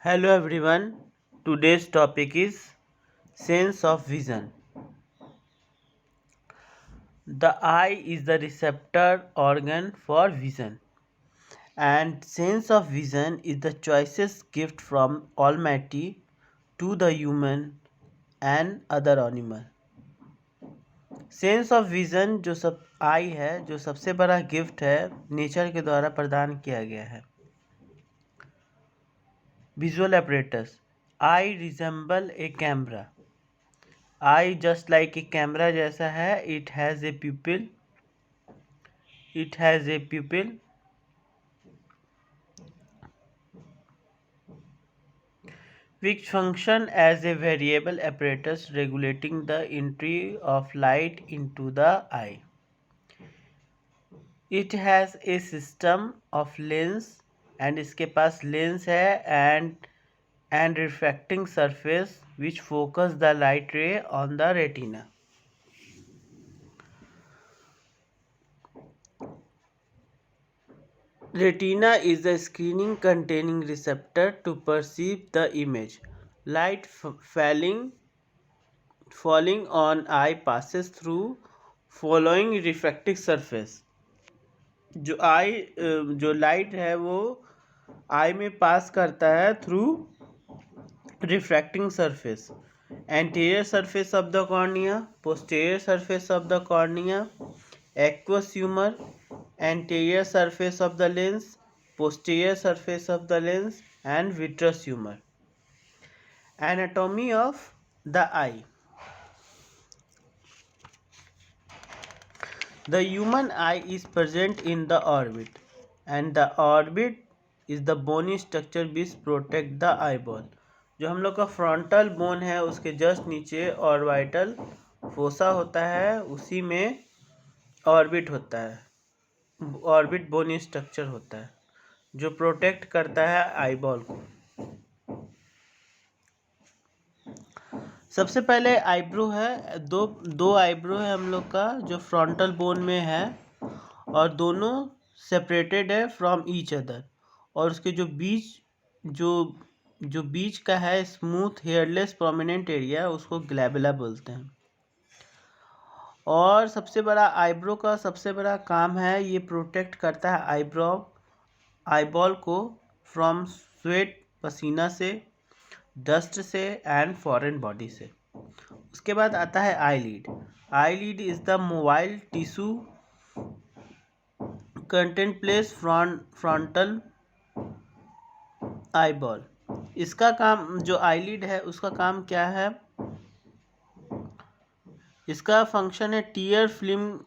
Hello everyone. Today's topic is sense of vision. The eye is the receptor organ for vision, and sense of vision is the choicest gift from Almighty to the human and other animal. Sense of vision जो सब आई है, जो सबसे बड़ा gift है nature के द्वारा प्रदान किया गया है. Visual apparatus. I resemble A camera. I just like a camera जैसा है. It has a pupil. Which function as a variable apparatus regulating the entry of light into the eye. It has a system of lens and इसके पास lens है and refracting surface which focus the light ray on the retina. Retina is the screening containing receptor to perceive the image. Light falling on eye passes through following refractive surface. जो light है वो आई में पास करता है through refracting surface. Anterior surface of the cornea, posterior surface of the cornea, aqueous humour, anterior surface of the lens, posterior surface of the lens, and vitreous humor. Anatomy of the eye. The human eye is present in the orbit, and the orbit is the bony structure which protect the eyeball. जो हम लोग का frontal bone है उसके just नीचे orbital fossa होता है, उसी में ऑर्बिट होता है. ऑर्बिट बोनी स्ट्रक्चर होता है जो प्रोटेक्ट करता है आईबॉल को. सबसे पहले आईब्रो है. दो आईब्रो है हम लोग का जो फ्रंटल बोन में है और दोनों सेपरेटेड है फ्रॉम ईच अदर. और उसके जो बीच का है स्मूथ हेयरलेस प्रोमिनेंट एरिया उसको ग्लैबुला बोलते हैं. और सबसे बड़ा आईब्रो का सबसे बड़ा काम है ये प्रोटेक्ट करता है आईबॉल को फ्रॉम स्वेट, पसीना से, डस्ट से एंड फॉरेन बॉडी से. उसके बाद आता है eyelid. Eyelid is the mobile tissue content place frontal eyeball. इसका काम जो आईलिड है उसका काम क्या है? इसका फंक्शन है टीयर फिल्म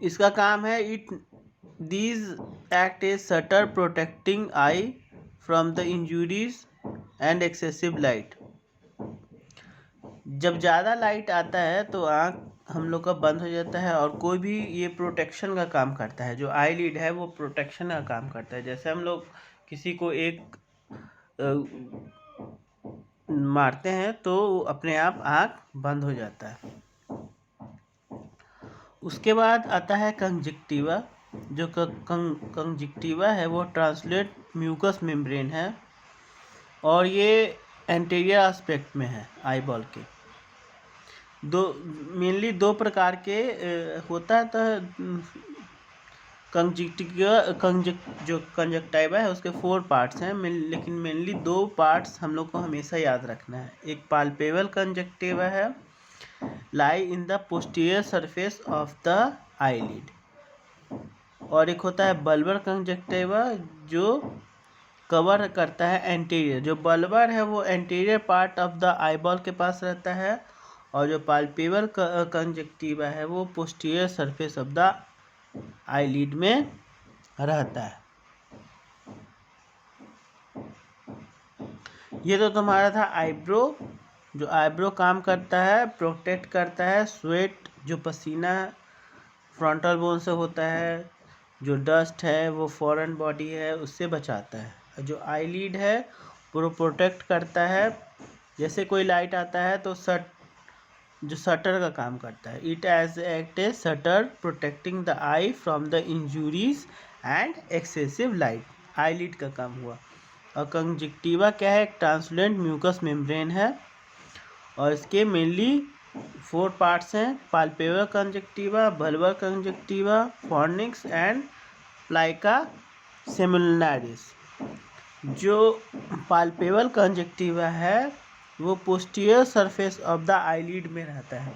इसका काम है these act as shutter protecting eye from the injuries and excessive light. जब ज़्यादा लाइट आता है तो आँख हम लोग का बंद हो जाता है और कोई भी ये प्रोटेक्शन का काम करता है. जो आई लिड है वो प्रोटेक्शन का काम करता है. जैसे हम लोग किसी को एक मारते हैं तो अपने आप आँख बंद हो जाता है. उसके बाद आता है कंजक्टिवा. जो कंजक्टिवा है वो ट्रांसलेट म्यूकस मेम्ब्रेन है और ये एंटीरियर एस्पेक्ट में है आईबॉल के. मेनली दो प्रकार के होता है. तो जो कंजक्टिवा है उसके 4 पार्ट्स हैं, लेकिन मेनली 2 पार्ट्स हम लोग को हमेशा याद रखना है. एक पाल्पेबल कंजक्टिवा है, lie in the posterior surface of the eyelid, और एक होता है बल्बर कंजक्टिवा जो कवर करता है एंटीरियर. जो बल्बर है वो anterior part of the eyeball के पास रहता है और जो पाल्पेबल कंजक्टिवा है वो posterior surface of the eyelid में रहता है. ये तो तुम्हारा था आईब्रो. जो आईब्रो काम करता है प्रोटेक्ट करता है स्वेट, जो पसीना फ्रंटल बोन से होता है, जो डस्ट है वो फॉरेन बॉडी है उससे बचाता है. जो आईलिड है वो प्रोटेक्ट करता है. जैसे कोई लाइट आता है तो जो शटर का काम करता है। It as act a shutter protecting the eye from the injuries and excessive light. Eyelid का काम हुआ। और कंजक्टिवा क्या है? एक ट्रांसलेंट म्यूकस मेम्ब्रेन है और इसके मेनली 4 पार्ट्स हैं: palpable conjunctiva, bulbar conjunctiva, fornix and plica semilunaris. जो पाल्पेबल कंजक्टिवा है वो posterior surface of the eyelid में रहता है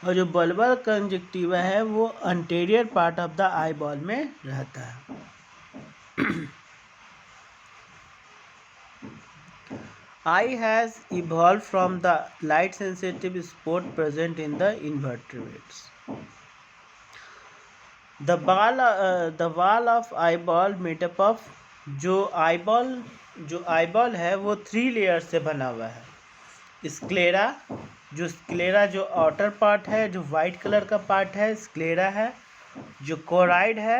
और जो बल्बर कंजक्टिवा है वो anterior part of the eyeball में रहता है। Eye has evolved from the light sensitive spot present in the invertebrates. The wall of eyeball made up of जो eyeball है वो 3 लेयर से बना हुआ है। स्क्लेरा, जो आउटर पार्ट है, जो वाइट कलर का पार्ट है, स्क्लेरा है। जो कोराइड है,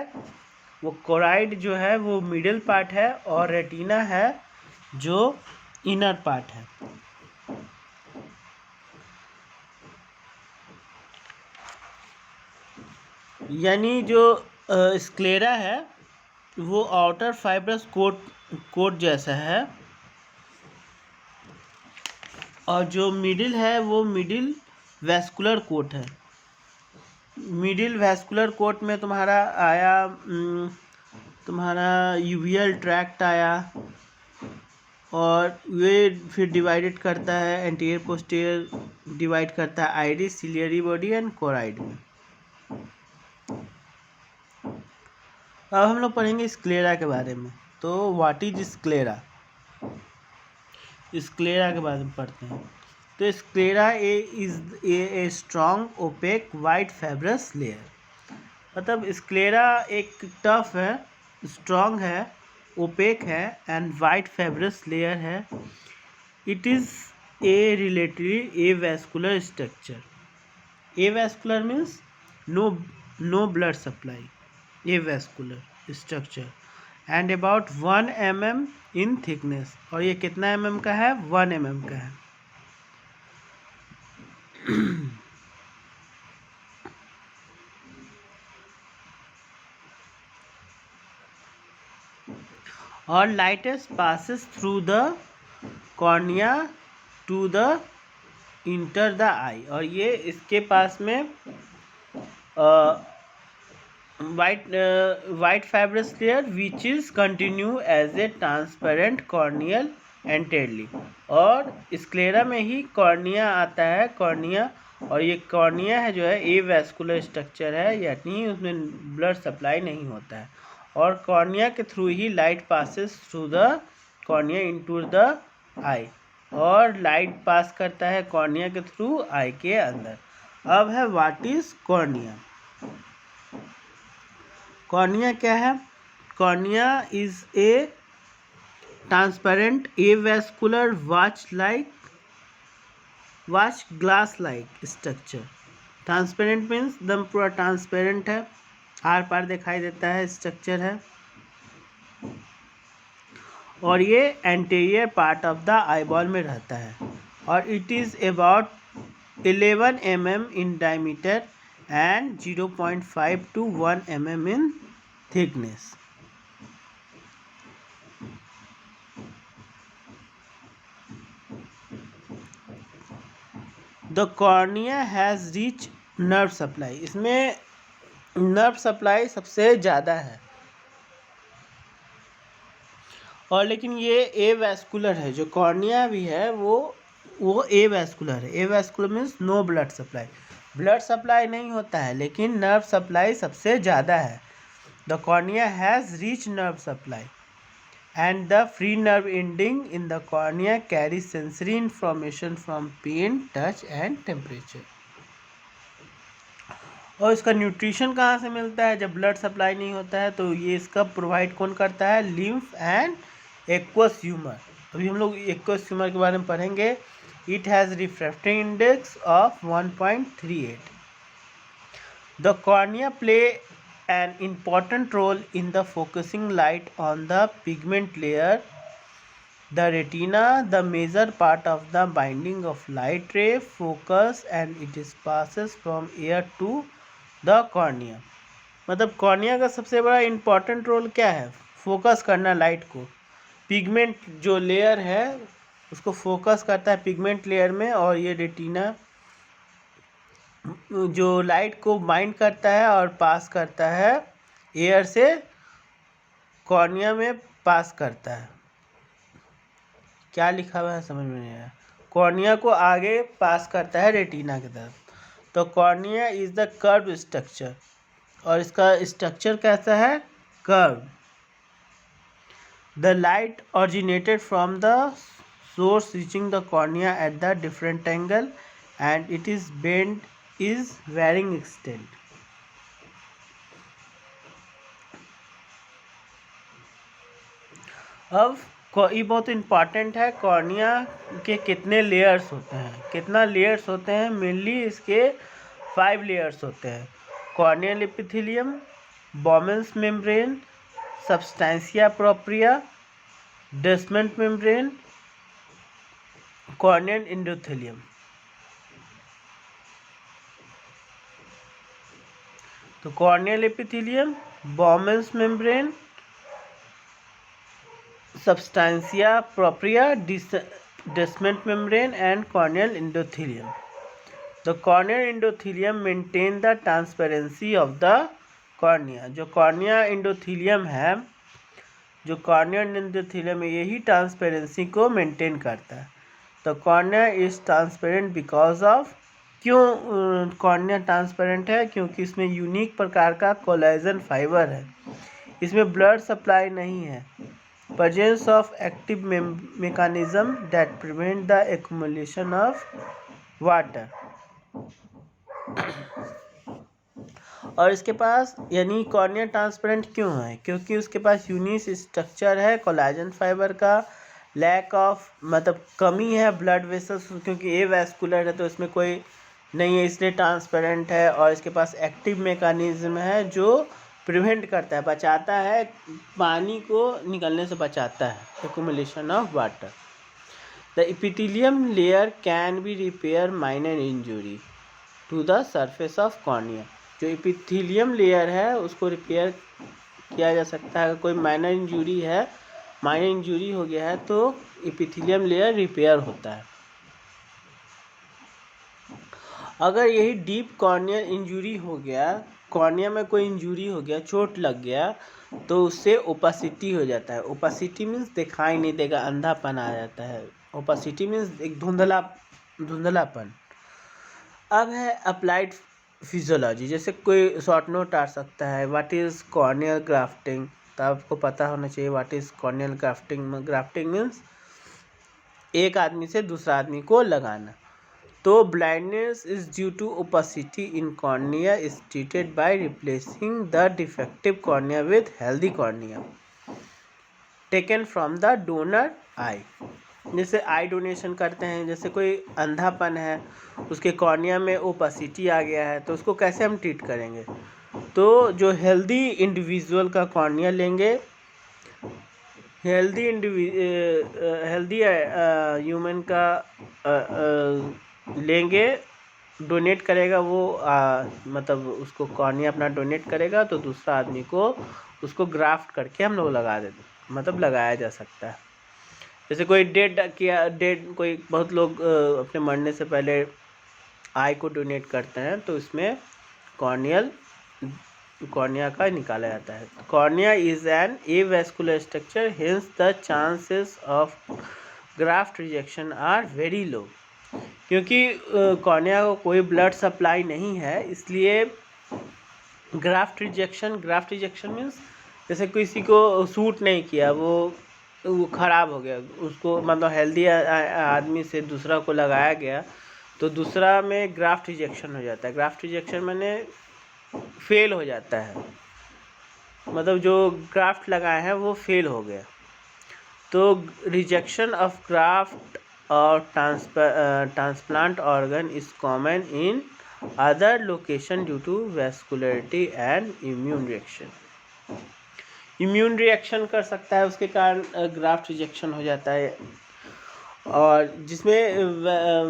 वो कोराइड जो है वो मिडिल पार्ट है। और रेटिना है जो इनर पार्ट है। यानी जो स्क्लेरा है वो आउटर फाइब्रस कोट जैसा है और जो मिडिल है वो मिडिल वैस्कुलर कोट है। मिडिल वैस्कुलर कोट में तुम्हारा आया तुम्हारा यूवियल ट्रैक्ट आया और वे फिर डिवाइडेड करता है एंटीरियर पोस्टीरियर डिवाइड करता है iris, ciliary body and choroid में। अब हम लोग पढ़ेंगे स्क्लेरा के बारे में। तो व्हाट इज स्क्लेरा? स्क्लेरा के बारे में पढ़ते हैं। तो sclera is a strong opaque white fibrous layer. मतलब स्क्लेरा एक टफ है, स्ट्रॉन्ग है, ओपेक है एंड वाइट फाइब्रस लेयर है। It is a relatively avascular structure. Avascular means no blood supply, avascular structure and about 1 mm in thickness. और ये कितना mm का है? 1 mm का है। और lightest passes through the cornea to the enter the eye। और ये इसके पास में white fibrous layer which is continue as a transparent corneal entirely। और स्क्लेरा में ही कॉर्निया आता है, कॉर्निया। और ये कॉर्निया है जो है एवैस्कुलर स्ट्रक्चर है, यानी उसमें ब्लड सप्लाई नहीं होता है और कॉर्निया के थ्रू ही light passes through the cornea into the eye. और लाइट पास करता है कॉर्निया के थ्रू आई के अंदर। अब है व्हाट इज कॉर्निया? कॉर्निया क्या है? Cornea is a transparent avascular watch glass like structure. Transparent means एकदम पूरा ट्रांसपेरेंट है, आर पार दिखाई देता है स्ट्रक्चर है। और ये anterior part of the eyeball में रहता है और it is about 11 mm in diameter and 0.5 to 1 mm in thickness. The cornea has rich nerve supply. इसमें नर्व सप्लाई सबसे ज़्यादा है और लेकिन ये एवैस्कुलर है। जो कॉर्निया भी है वो एवैस्कुलर है। Avascular means no blood supply, blood supply नहीं होता है लेकिन नर्व सप्लाई सबसे ज़्यादा है। The cornea has rich nerve supply and the free nerve ending in the cornea carry sensory information from pain, touch and temperature. और इसका nutrition कहाँ से मिलता है? जब ब्लड सप्लाई नहीं होता है तो ये इसका प्रोवाइड कौन करता है? Lymph and aqueous humour. अभी हम लोग एक्वस ह्यूमर के बारे में पढ़ेंगे। It has refractive index of 1.38। The cornea play an important role in the focusing light on the pigment layer The retina, the major part of the binding of light ray, focus and it is passes from air to the cornea. मतलब cornea का सबसे बड़ा important role क्या है? Focus करना light को। Pigment जो layer है उसको फोकस करता है पिगमेंट लेयर में, और ये रेटिना जो लाइट को बाइंड करता है और पास करता है एयर से कॉर्निया में पास करता है। क्या लिखा हुआ है समझ में नहीं आया। कॉर्निया को आगे पास करता है रेटिना की तरफ। तो cornea is the curve structure, और इसका स्ट्रक्चर कैसा है? Curve. The light originated from the source reaching the cornea at the different angle and it is bend is varying extent. अब ये बहुत इम्पॉर्टेंट है, कॉर्निया के कितने लेयर्स होते हैं, कितना लेयर्स होते हैं? मेनली इसके 5 लेयर्स होते हैं। Corneal epithelium, Bowman's membrane, substantia propria, basement membrane, corneal endothelium. तो corneal epithelium, Bowman's membrane, substantia propria, basement membrane and corneal endothelium. The corneal endothelium maintain the transparency of the cornea. जो cornea endothelium है, जो corneal endothelium है, यही transparency को maintain करता है। तो cornea is transparent because of, क्यों कॉर्निया ट्रांसपेरेंट है? क्योंकि इसमें यूनिक प्रकार का कोलेजन फाइबर है, इसमें ब्लड सप्लाई नहीं है। Presence of active mechanism that prevent the accumulation of water. और इसके पास यानी कॉर्निया ट्रांसपेरेंट क्यों है? क्योंकि उसके पास यूनिक स्ट्रक्चर है कोलेजन फाइबर का। लैक ऑफ मतलब कमी है ब्लड वेसल्स, क्योंकि ए वैस्कुलर है तो इसमें कोई नहीं है, इसलिए ट्रांसपेरेंट है। और इसके पास एक्टिव मेकानिज्म है जो प्रिवेंट करता है, बचाता है, पानी को निकलने से बचाता है, accumulation of water. The epithelium layer can be repair minor injury to the surface of cornea. जो एपिथेलियम लेयर है उसको रिपेयर किया जा सकता है। अगर कोई माइनर इंजुरी हो गया है तो एपिथेलियम लेयर रिपेयर होता है। अगर यही डीप कॉर्नियल इंजुरी हो गया, कॉर्निया में कोई इंजुरी हो गया, चोट लग गया, तो उससे ओपासिटी हो जाता है। ओपासिटी मीन्स दिखाई नहीं देगा, अंधापन आ जाता है। ओपासिटी मीन्स एक धुंधलापन। अब है अप्लाइड फिजियोलॉजी, जैसे कोई शॉर्ट नोट आ सकता है, व्हाट इज़ कॉर्नियल ग्राफ्टिंग। तो आपको पता होना चाहिए what is corneal grafting. Grafting means एक आदमी से दूसरा आदमी को लगाना। तो blindness is due to opacity in cornea is treated by replacing the defective cornea with healthy cornea taken from the donor eye. जैसे आई डोनेशन करते हैं, जैसे कोई अंधापन है, उसके कॉर्निया में ओपासिटी आ गया है, तो उसको कैसे हम ट्रीट करेंगे? तो जो हेल्दी इंडिविजुअल का कॉर्निया लेंगे, हेल्दी ह्यूमन का लेंगे, डोनेट करेगा वो, मतलब उसको कॉर्निया अपना डोनेट करेगा, तो दूसरा आदमी को उसको ग्राफ्ट करके हम लोग लगा देते, मतलब लगाया जा सकता है। जैसे कोई कोई बहुत लोग अपने मरने से पहले आई को डोनेट करते हैं, तो इसमें कॉर्निया का निकाला जाता है। Cornea is an avascular structure, hence the chances of graft rejection are very low. क्योंकि कॉर्निया को कोई ब्लड सप्लाई नहीं है, इसलिए ग्राफ्ट रिजेक्शन मीन्स जैसे किसी को सूट नहीं किया, वो ख़राब हो गया, उसको मतलब हेल्दी आदमी से दूसरा को लगाया गया, तो दूसरा में ग्राफ्ट रिजेक्शन हो जाता है। ग्राफ्ट रिजेक्शन माने फेल हो जाता है, मतलब जो ग्राफ्ट लगाए हैं वो फेल हो गया। तो रिजेक्शन ऑफ ग्राफ्ट और transplant organ is common in other location due to vascularity and immune reaction. Immune reaction कर सकता है, उसके कारण ग्राफ्ट रिजेक्शन हो जाता है। और जिसमें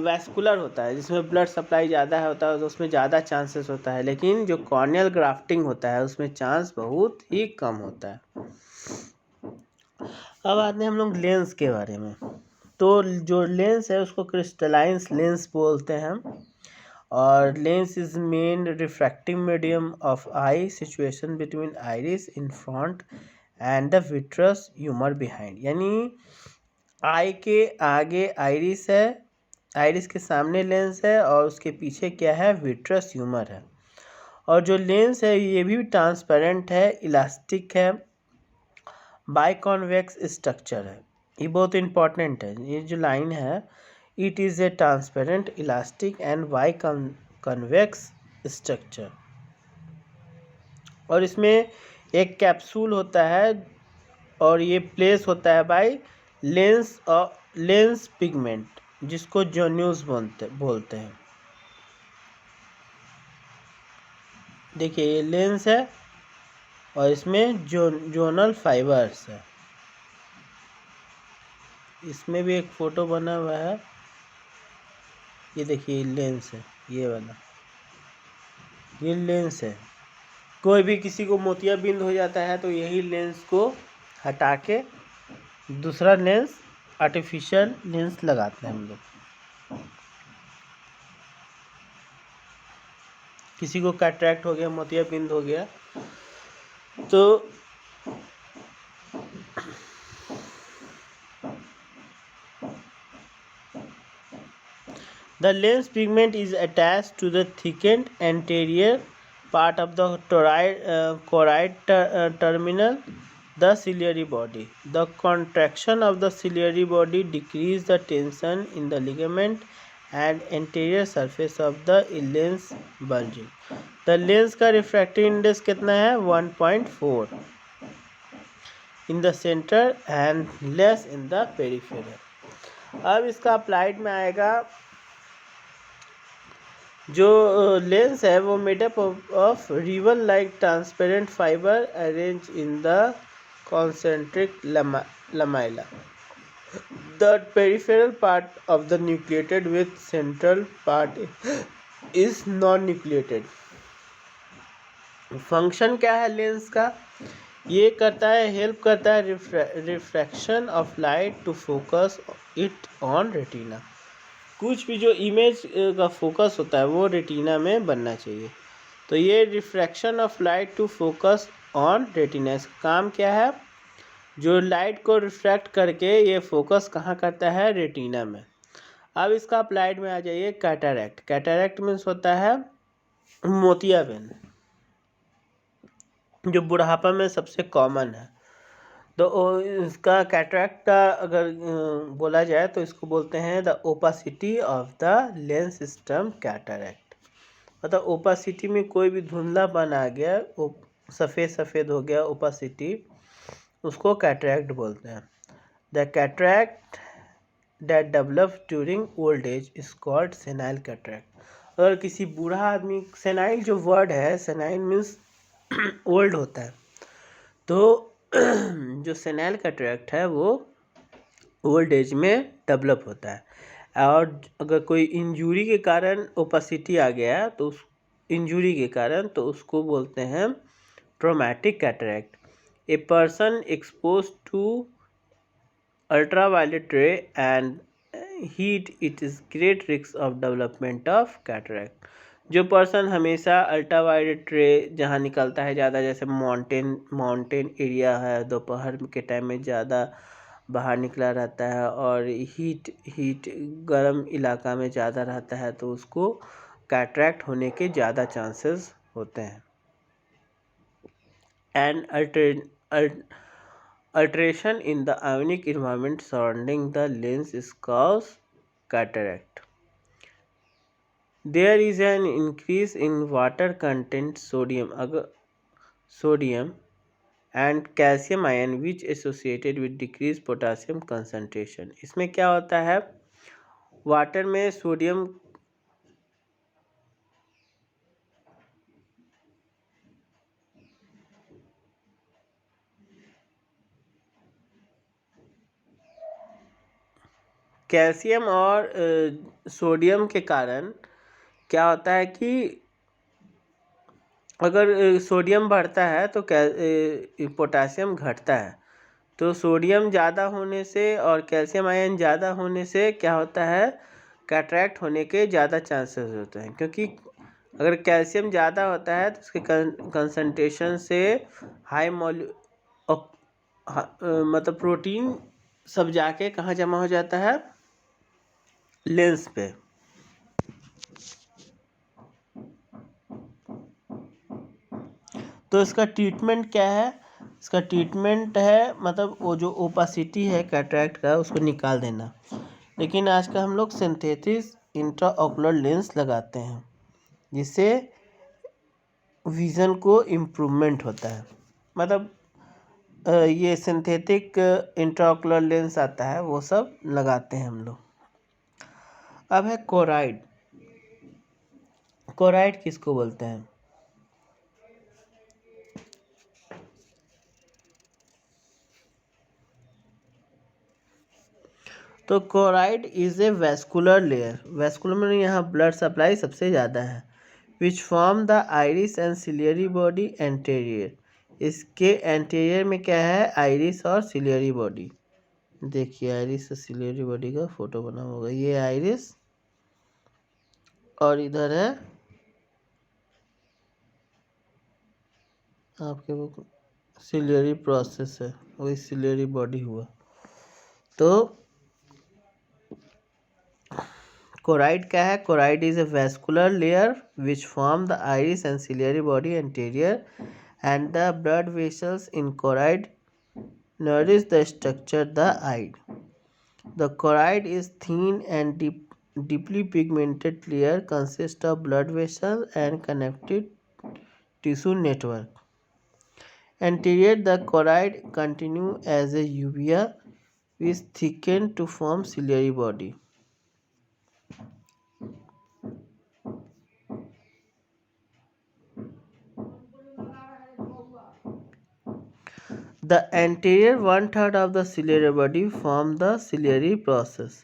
वैस्कुलर होता है, जिसमें ब्लड सप्लाई ज़्यादा होता है, तो उसमें ज़्यादा चांसेस होता है, लेकिन जो कॉर्नियल ग्राफ्टिंग होता है उसमें चांस बहुत ही कम होता है। अब आते हैं हम लोग लेंस के बारे में। तो जो लेंस है उसको क्रिस्टलाइन लेंस बोलते हैं, और lens is main refracting medium of I situation between iris in front end the vitreous humour behind. यानी आई के आगे आइरिस है, आइरिस के सामने लेंस है, और उसके पीछे क्या है, विट्रस ह्यूमर है। और जो लेंस है ये भी ट्रांसपेरेंट है, इलास्टिक है, बाइकॉन्वेक्स स्ट्रक्चर है। ये बहुत इंपॉर्टेंट है, ये जो लाइन है, it is a transparent elastic and biconvex structure. और इसमें एक कैप्सूल होता है, और ये प्लेस होता है बाय लेंस और लेंस पिगमेंट, जिसको जोन्यूज बोलते हैं। देखिए ये लेंस है, और इसमें जोनल फाइबर्स है। इसमें भी एक फोटो बना हुआ है, ये देखिए लेंस है, ये वाला ये लेंस है। कोई भी किसी को मोतियाबिंद हो जाता है तो यही लेंस को हटा के दूसरा लेंस, आर्टिफिशियल लेंस लगाते हैं हम लोग। किसी को कैटरैक्ट हो गया, मोतियाबिंद हो गया, तो the lens pigment is attached to the thickened anterior part of the choroid terminal, the ciliary body. The contraction of the ciliary body decreases the tension in the ligament and anterior surface of the lens bulging. The lens का refractive index कितना है, 1.4 in the center and less in the peripheral. अब इसका applied में आएगा। जो lens है वो made up of ribbon like transparent fibre arrange in the concentric lamella. The peripheral part of the nucleated with central part is non nucleated. Function क्या है lens का, ये करता है, हेल्प करता है refraction of light to focus it on retina. कुछ भी जो इमेज का फोकस होता है वो रेटिना में बनना चाहिए। तो ये refraction of light to focus on retina, इसका काम क्या है, जो लाइट को रिफ्रैक्ट करके ये फोकस कहाँ करता है, रेटिना में। अब इसका अप्लाइड में आ जाइए कैटरैक्ट। कैटरैक्ट मीन्स होता है मोतियाबिंद, जो बुढ़ापा में सबसे कॉमन है। तो इसका कैटरैक्ट का अगर बोला जाए तो इसको बोलते हैं the opacity of the lens system cataract. मतलब ओपासिटी में कोई भी धुंधलापन आ गया, सफ़ेद सफ़ेद हो गया, ओपासिटी, उसको कैटरैक्ट बोलते हैं। The cataract that develop during old age is called senile cataract. अगर किसी बूढ़ा आदमी, सेनाइल जो वर्ड है, सेनाइल मीन्स ओल्ड होता है, तो जो सेनाइल कैटरैक्ट है वो ओल्ड एज में डेवलप होता है। और अगर कोई इंजरी के कारण ओपासिटी आ गया तो उस इंजरी के कारण, तो उसको बोलते हैं traumatic cataract. A person expose to ultraviolet ray and heat, it is great risk of development of cataract. जो पर्सन हमेशा अल्ट्रावायलेट रे जहाँ निकलता है ज़्यादा, जैसे माउंटेन एरिया है, दोपहर के टाइम में ज़्यादा बाहर निकला रहता है, और हीट गर्म इलाका में ज़्यादा रहता है, तो उसको कैटरैक्ट होने के ज़्यादा चांसेस होते हैं। And alteration in the ionic environment surrounding the lens is cause cataract. There is an increase in water content, sodium and calcium ion which associated with decreased potassium concentration. इसमें क्या होता है, water में sodium calcium और sodium के कारण क्या होता है कि अगर सोडियम बढ़ता है तो पोटासियम घटता है। तो सोडियम ज़्यादा होने से और कैल्शियम आयन ज़्यादा होने से क्या होता है, कैटरैक्ट होने के ज़्यादा चांसेस होते हैं। क्योंकि अगर कैल्शियम ज़्यादा होता है तो उसके कंसंट्रेशन से हाई मतलब प्रोटीन सब जाके कहाँ जमा हो जाता है, लेंस पे। तो इसका ट्रीटमेंट क्या है? इसका ट्रीटमेंट है मतलब वो जो ओपासिटी है कैटरैक्ट का उसको निकाल देना। लेकिन आजकल हम लोग सिंथेटिक इंट्राओकुलर लेंस लगाते हैं जिससे विज़न को इम्प्रूवमेंट होता है। मतलब ये सिंथेटिक इंट्राओकुलर लेंस आता है वो सब लगाते हैं हम लोग। अब है कोराइड। कोराइड किसको बोलते हैं? तो choroid is a vascular layer. Vascular में यहाँ ब्लड सप्लाई सबसे ज़्यादा है। Which form the iris and ciliary body anterior. इसके एंटेरियर में क्या है, आइरिस और सिलियरी बॉडी। देखिए आइरिस और सिलियरी बॉडी का फोटो बना होगा। ये आइरिस और इधर है आपके वो सिलियरी प्रोसेस है, वही सिलियरी बॉडी हुआ। तो कोराइड क्या है? Choroid is a vascular layer which form the iris and ciliary body anterior and the blood vessels in choroid nourish the structure the eye. The choroid is thin and deeply pigmented layer consists of blood vessel and connective tissue network. Anterior the choroid continue as a uvea which thicken to form ciliary body. The anterior 1/3 of the ciliary body form the ciliary process.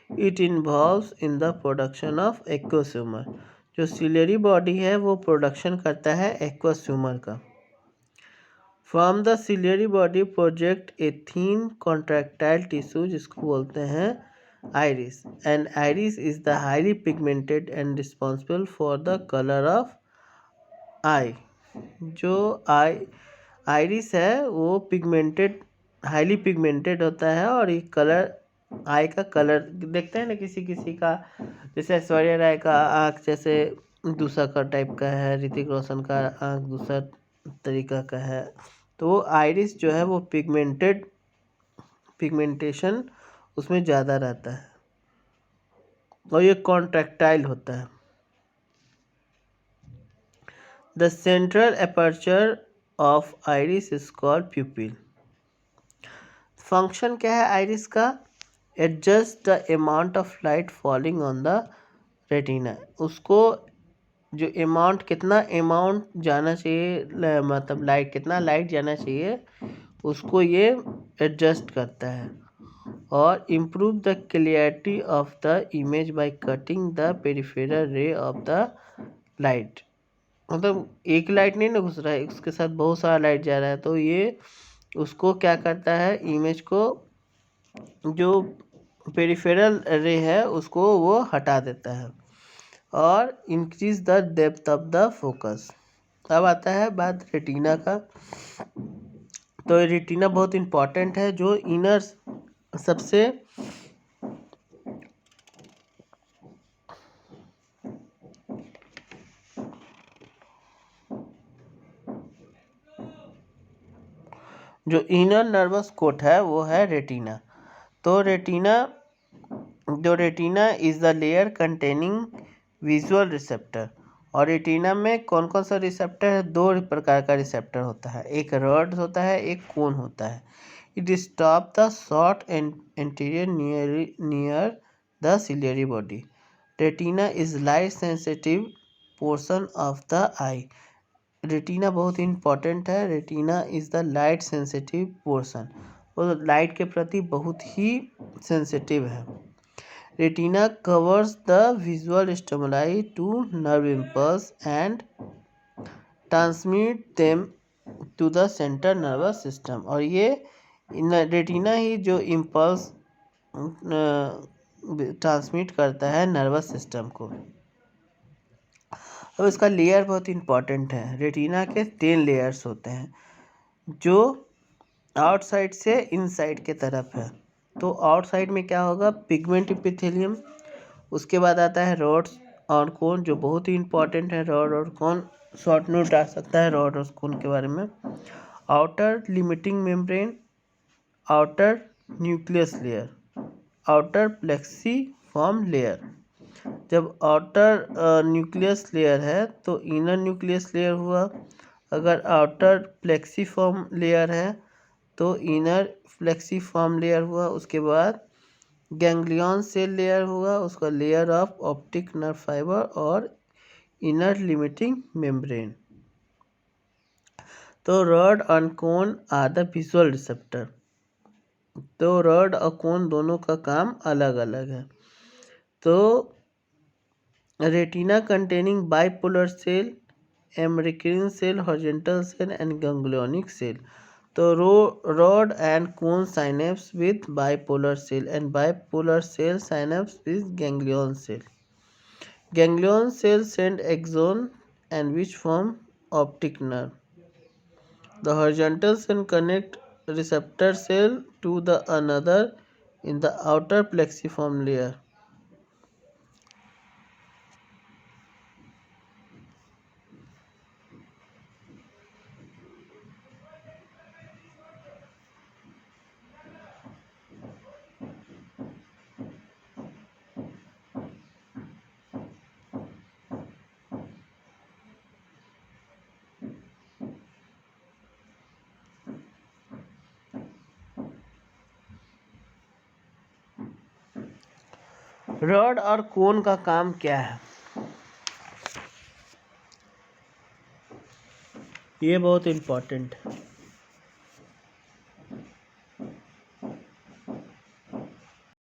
It involves in the production of aqueous humor. जो ciliary body है वो production करता है aqueous humour का। From the ciliary body project a thin contractile tissue जिसको बोलते हैं iris. And iris is the highly pigmented and responsible for the colour of eye. जो आइरिस है वो पिगमेंटेड, हाईली पिगमेंटेड होता है और ये कलर, आई का कलर देखते हैं ना किसी किसी का, जैसे ऐश्वर्या राय का आँख जैसे दूसरा का टाइप का है, ऋतिक रोशन का आँख दूसरा तरीका का है। तो वो आइरिस जो है वो पिगमेंटेशन उसमें ज़्यादा रहता है और ये कॉन्ट्रैक्टाइल होता है। The central aperture of iris is called प्यूपिल। Function क्या है आइरिस का? Adjust the amount of light falling on the retina. उसको जो अमाउंट, कितना अमाउंट जाना चाहिए, मतलब लाइट कितना लाइट जाना चाहिए उसको ये एडजस्ट करता है। और improve the clarity of the image by cutting the peripheral ray of the light. मतलब एक लाइट नहीं ना घुस रहा है, उसके साथ बहुत सारा लाइट जा रहा है, तो ये उसको क्या करता है, इमेज को जो पेरिफेरल रे है उसको वो हटा देता है और increase the depth of the focus. अब आता है बात रेटिना का। तो रेटिना बहुत इम्पॉर्टेंट है। जो इनर सबसे जो इनर नर्वस कोट है वो है रेटिना। तो retina is the layer containing visual receptor. और रेटिना में कौन कौन सा रिसेप्टर है? 2 प्रकार का रिसेप्टर होता है, एक रॉड होता है, एक कोन होता है। It stop the short anterior near the ciliary body. Retina is light sensitive portion of the eye. Retina बहुत इंपॉर्टेंट है। Retina is the light sensitive portion, वो लाइट के प्रति बहुत ही सेंसिटिव है। Retina covers the visual stimuli to nerve impulse and transmit them to the central nervous system. और ये रेटिना ही जो इम्पल्स ट्रांसमिट करता है नर्वस सिस्टम को। अब इसका लेयर बहुत इंपॉर्टेंट है। रेटिना के 10 लेयर्स होते हैं जो आउटसाइड से इनसाइड के तरफ है। तो आउटसाइड में क्या होगा, पिगमेंट एपिथेलियम, उसके बाद आता है रॉड्स और कोन जो बहुत ही इंपॉर्टेंट है। रॉड और कोन शॉर्ट नोट आ सकता है रॉड और कोन के बारे में। Outer limiting membrane, outer nucleus layer, outer plexiform layer. जब आउटर न्यूक्लियस लेयर है तो इनर न्यूक्लियस लेयर हुआ। अगर आउटर प्लेक्सीफॉर्म लेयर है तो इनर प्लेक्सीफॉर्म लेयर हुआ। उसके बाद गैंग्लियन सेल लेयर हुआ, उसका layer of optic nerve fibre और इनर लिमिटिंग मेम्ब्रेन। तो रॉड और cone are the visual receptor. तो रॉड और कोन दोनों का काम अलग अलग है। तो retina containing bipolar cell, amacrine cell, horizontal cell and ganglionic cell. तो rod and cone synapse with bipolar cell and bipolar cell synapse with ganglion cell. Ganglion cell send axon and which form optic nerve. The horizontal cell connect receptor cell to the another in the outer plexiform layer. Rod और कोन का काम क्या है, ये बहुत important है।